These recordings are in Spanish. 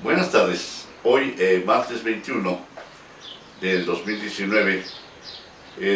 Buenas tardes. Hoy, martes 21 del 2019,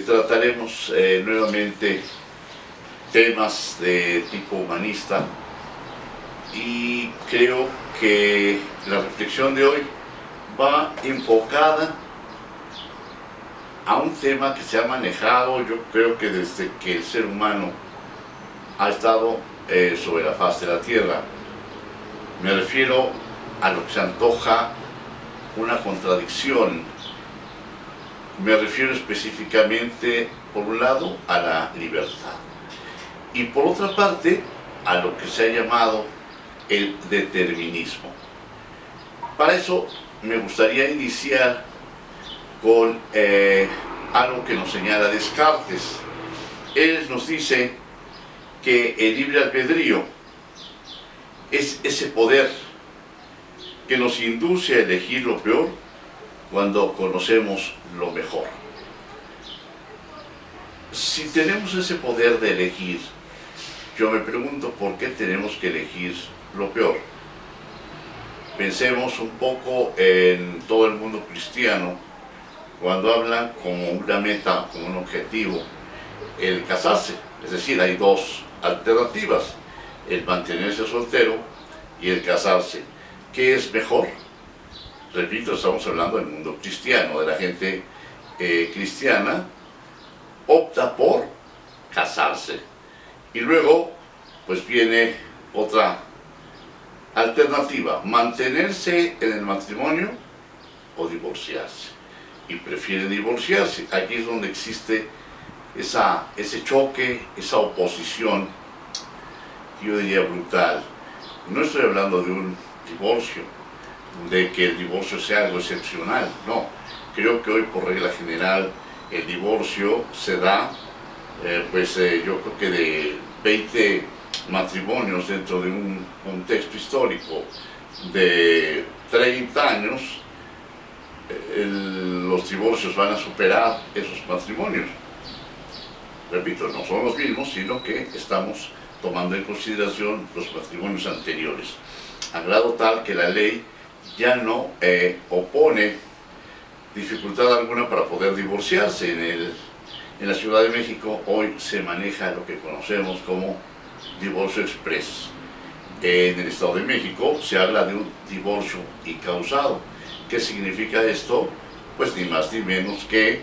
trataremos nuevamente temas de tipo humanista y creo que la reflexión de hoy va enfocada a un tema que se ha manejado, yo creo que desde que el ser humano ha estado sobre la faz de la tierra. Me refiero a lo que se antoja una contradicción. Me refiero específicamente, por un lado, a la libertad y por otra parte, a lo que se ha llamado el determinismo. Para eso me gustaría iniciar con algo que nos señala Descartes. Él nos dice que el libre albedrío es ese poder que nos induce a elegir lo peor cuando conocemos lo mejor. Si tenemos ese poder de elegir, yo me pregunto por qué tenemos que elegir lo peor. Pensemos un poco en todo el mundo cristiano, cuando hablan como una meta, como un objetivo, el casarse. Es decir, hay dos alternativas: el mantenerse soltero y el casarse. ¿Qué es mejor? Repito, estamos hablando del mundo cristiano, de la gente cristiana, opta por casarse. Y luego, pues viene otra alternativa: mantenerse en el matrimonio o divorciarse. Y prefieren divorciarse. Aquí es donde existe ese choque, esa oposición, yo diría brutal. No estoy hablando de un divorcio, de que el divorcio sea algo excepcional, no. Creo que hoy, por regla general, el divorcio se da, yo creo que de 20 matrimonios dentro de un contexto histórico de 30 años, los divorcios van a superar esos matrimonios. Repito, no son los mismos, sino que estamos tomando en consideración los matrimonios anteriores, a grado tal que la ley ya no opone dificultad alguna para poder divorciarse. En la Ciudad de México hoy se maneja lo que conocemos como divorcio express. En el Estado de México se habla de un divorcio incausado. ¿Qué significa esto? Pues ni más ni menos que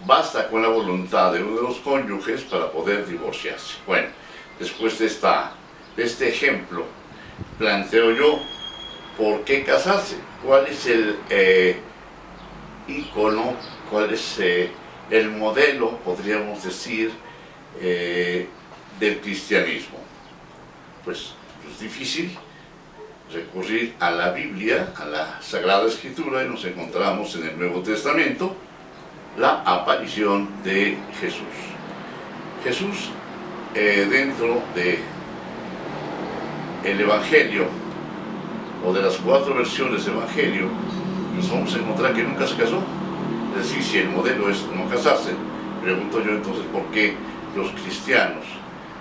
basta con la voluntad de uno de los cónyuges para poder divorciarse. Bueno, después de este ejemplo, planteo yo, ¿por qué casarse? ¿Cuál es el ícono, cuál es el modelo, podríamos decir, del cristianismo? Pues es difícil recurrir a la Biblia, a la Sagrada Escritura, y nos encontramos en el Nuevo Testamento la aparición de Jesús. Jesús, dentro de el Evangelio, o de las 4 versiones del Evangelio, nos vamos a encontrar que nunca se casó. Es decir, si el modelo es no casarse, pregunto yo entonces por qué los cristianos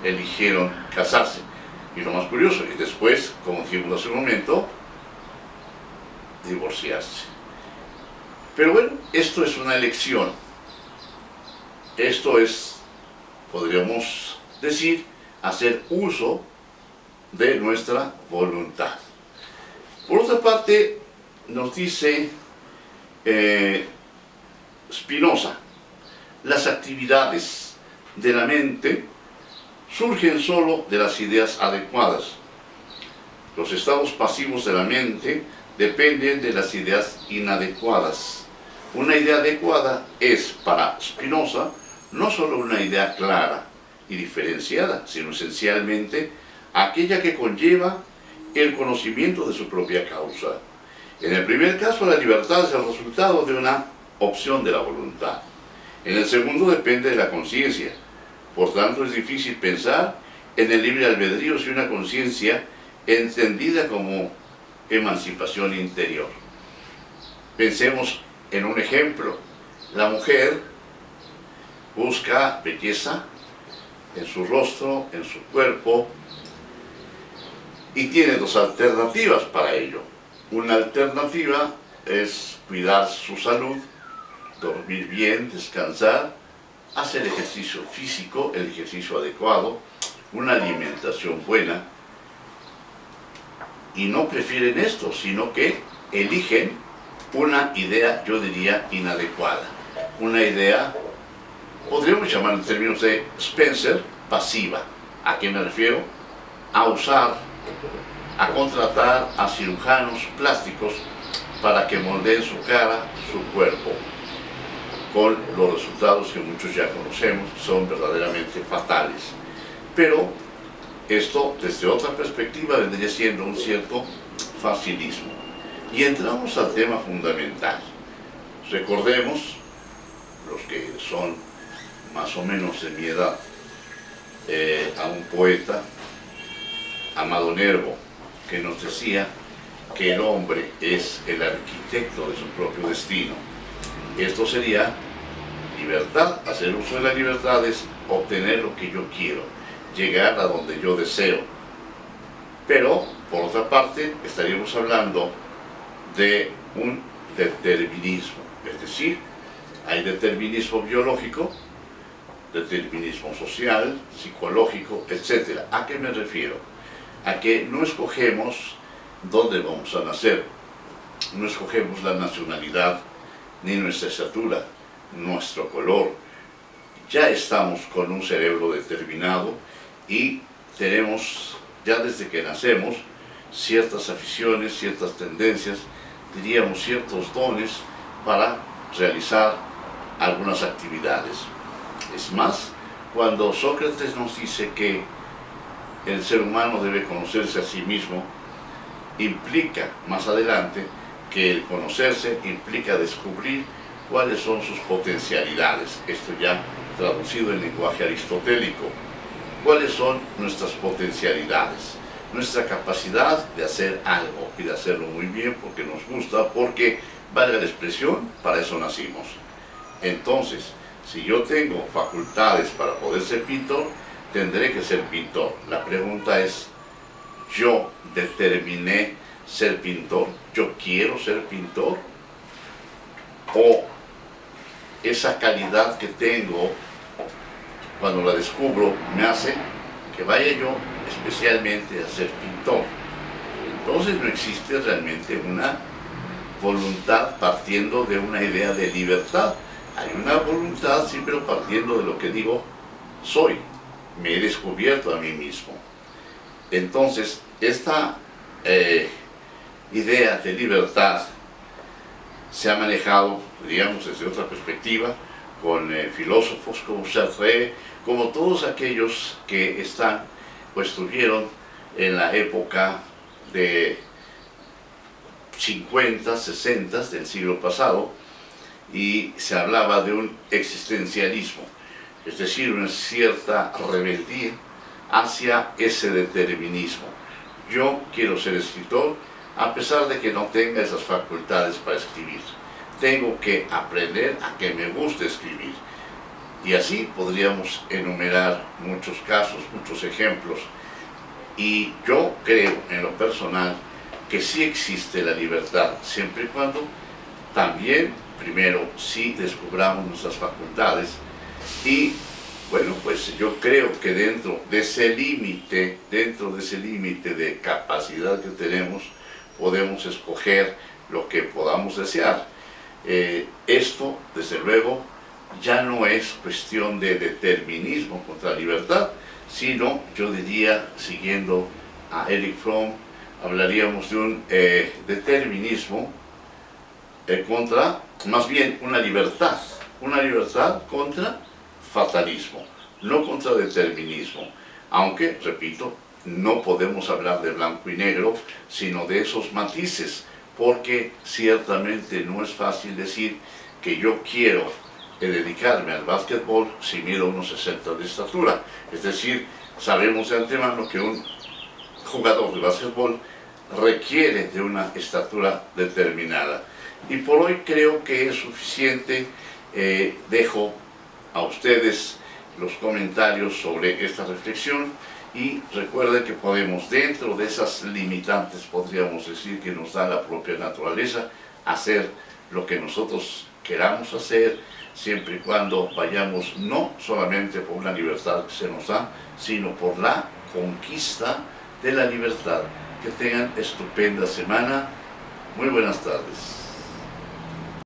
eligieron casarse. Y lo más curioso, y después, como dijimos hace un momento, divorciarse. Pero bueno, esto es una elección. Esto es, podríamos decir, hacer uso de nuestra voluntad. Por otra parte, nos dice Spinoza, las actividades de la mente surgen solo de las ideas adecuadas. Los estados pasivos de la mente dependen de las ideas inadecuadas. Una idea adecuada es, para Spinoza, no solo una idea clara y diferenciada, sino esencialmente aquella que conlleva el conocimiento de su propia causa. En el primer caso, la libertad es el resultado de una opción de la voluntad. En el segundo, depende de la conciencia. Por tanto, es difícil pensar en el libre albedrío sin una conciencia entendida como emancipación interior. Pensemos en un ejemplo. La mujer busca belleza en su rostro, en su cuerpo, y tiene dos alternativas para ello. Una alternativa es cuidar su salud, dormir bien, descansar, hacer ejercicio físico, el ejercicio adecuado, una alimentación buena, y no prefieren esto, sino que eligen una idea, yo diría, inadecuada. Una idea, podríamos llamar en términos de Spencer, pasiva. ¿A qué me refiero? A usar, a contratar a cirujanos plásticos para que moldeen su cara, su cuerpo, con los resultados que muchos ya conocemos, son verdaderamente fatales. Pero esto, desde otra perspectiva, vendría siendo un cierto facilismo. Y entramos al tema fundamental. Recordemos, los que son más o menos de mi edad, a un poeta, Amado Nervo, que nos decía que el hombre es el arquitecto de su propio destino. Esto sería libertad. Hacer uso de la libertad es obtener lo que yo quiero, llegar a donde yo deseo. Pero, por otra parte, estaríamos hablando de un determinismo. Es decir, hay determinismo biológico, determinismo social, psicológico, etc. ¿A qué me refiero? A que no escogemos dónde vamos a nacer, no escogemos la nacionalidad, ni nuestra estatura, nuestro color. Ya estamos con un cerebro determinado y tenemos, ya desde que nacemos, ciertas aficiones, ciertas tendencias, diríamos ciertos dones para realizar algunas actividades. Es más, cuando Sócrates nos dice que el ser humano debe conocerse a sí mismo, implica más adelante que el conocerse implica descubrir cuáles son sus potencialidades. Esto ya traducido en lenguaje aristotélico. ¿Cuáles son nuestras potencialidades? Nuestra capacidad de hacer algo y de hacerlo muy bien porque nos gusta, porque, valga la expresión, para eso nacimos. Entonces, si yo tengo facultades para poder ser pintor, tendré que ser pintor. La pregunta es, ¿yo determiné ser pintor? ¿Yo quiero ser pintor? ¿O esa calidad que tengo, cuando la descubro, me hace que vaya yo especialmente a ser pintor? Entonces no existe realmente una voluntad partiendo de una idea de libertad. Hay una voluntad siempre partiendo de lo que digo soy. Me he descubierto a mí mismo. Entonces, esta idea de libertad se ha manejado, digamos, desde otra perspectiva, con filósofos como Sartre, como todos aquellos que están o estuvieron en la época de 50, 60 del siglo pasado, y se hablaba de un existencialismo, es decir, una cierta rebeldía hacia ese determinismo. Yo quiero ser escritor a pesar de que no tenga esas facultades para escribir. Tengo que aprender a que me guste escribir. Y así podríamos enumerar muchos casos, muchos ejemplos. Y yo creo en lo personal que sí existe la libertad, siempre y cuando también, primero, sí descubramos nuestras facultades. Y bueno, pues yo creo que dentro de ese límite de capacidad que tenemos, podemos escoger lo que podamos desear. Esto, desde luego, ya no es cuestión de determinismo contra la libertad, sino, yo diría, siguiendo a Erich Fromm, hablaríamos de un determinismo contra, más bien, una libertad contra fatalismo, no contra determinismo, aunque, repito, no podemos hablar de blanco y negro, sino de esos matices, porque ciertamente no es fácil decir que yo quiero dedicarme al básquetbol si mido unos 60 de estatura. Es decir, sabemos de antemano que un jugador de básquetbol requiere de una estatura determinada. Y por hoy creo que es suficiente. Dejo a ustedes los comentarios sobre esta reflexión Y recuerden que podemos, dentro de esas limitantes, podríamos decir, que nos da la propia naturaleza, hacer lo que nosotros queramos hacer, siempre y cuando vayamos no solamente por una libertad que se nos da, sino por la conquista de la libertad. Que tengan estupenda semana. Muy buenas tardes.